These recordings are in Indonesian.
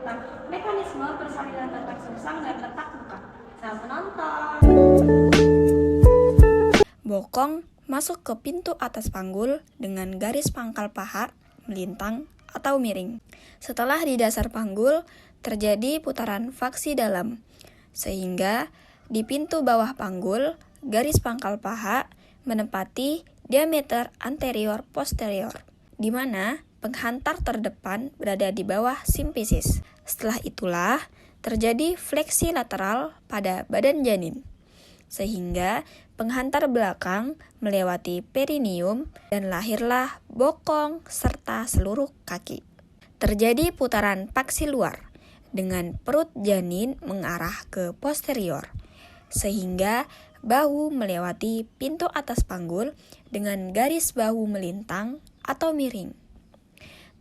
tentang mekanisme persalinan letak sungsang dan letak muka. Selamat menonton. Bokong masuk ke pintu atas panggul dengan garis pangkal paha melintang atau miring. Setelah di dasar panggul, terjadi putaran faksi dalam, sehingga di pintu bawah panggul, garis pangkal paha menempati diameter anterior-posterior, di mana penghantar terdepan berada di bawah simfisis. Setelah itulah terjadi fleksi lateral pada badan janin, sehingga penghantar belakang melewati perineum dan lahirlah bokong serta seluruh kaki. Terjadi putaran paksi luar dengan perut janin mengarah ke posterior, sehingga bahu melewati pintu atas panggul dengan garis bahu melintang atau miring.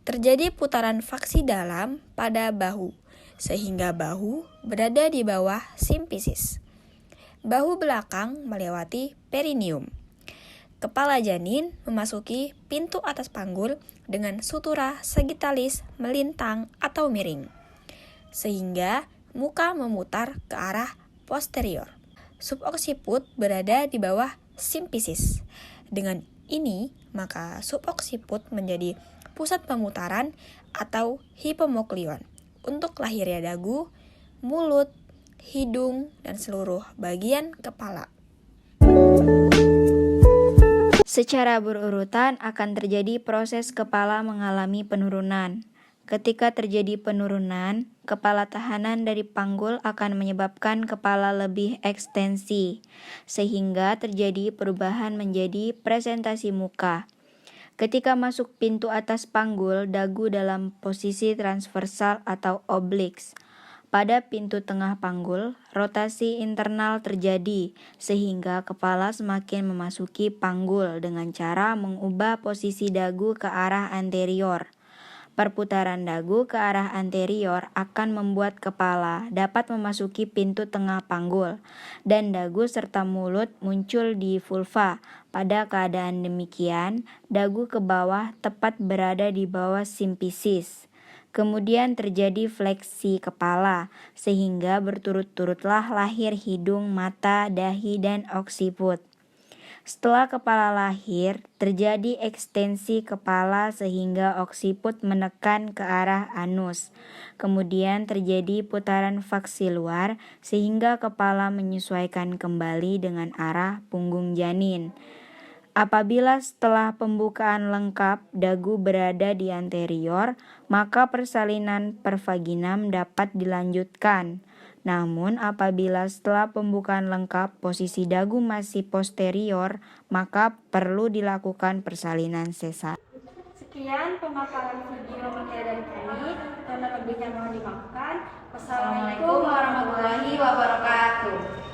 Terjadi putaran faksi dalam pada bahu, sehingga bahu berada di bawah simfisis. Bahu belakang melewati perineum. Kepala janin memasuki pintu atas panggul dengan sutura sagittalis melintang atau miring, sehingga muka memutar ke arah posterior. Suboksiput berada di bawah simfisis. Dengan ini, maka suboksiput menjadi pusat pemutaran atau hipomoklion untuk lahirnya dagu, mulut, hidung, dan seluruh bagian kepala. Secara berurutan akan terjadi proses kepala mengalami penurunan. Ketika terjadi penurunan, kepala tahanan dari panggul akan menyebabkan kepala lebih ekstensi, sehingga terjadi perubahan menjadi presentasi muka. Ketika masuk pintu atas panggul, dagu dalam posisi transversal atau obliks. Pada pintu tengah panggul, rotasi internal terjadi, sehingga kepala semakin memasuki panggul dengan cara mengubah posisi dagu ke arah anterior. Perputaran dagu ke arah anterior akan membuat kepala dapat memasuki pintu tengah panggul, dan dagu serta mulut muncul di vulva. Pada keadaan demikian, dagu ke bawah tepat berada di bawah simfisis. Kemudian terjadi fleksi kepala, sehingga berturut-turutlah lahir hidung, mata, dahi, dan oksiput. Setelah kepala lahir, terjadi ekstensi kepala sehingga oksiput menekan ke arah anus. Kemudian terjadi putaran faksi luar sehingga kepala menyesuaikan kembali dengan arah punggung janin. Apabila setelah pembukaan lengkap dagu berada di anterior, maka persalinan pervaginam dapat dilanjutkan. Namun apabila setelah pembukaan lengkap posisi dagu masih posterior, maka perlu dilakukan persalinan sesar. Sekian pemaparan video materi dari kami, dan lebihnya mohon dimaafkan. Wassalamualaikum warahmatullahi wabarakatuh.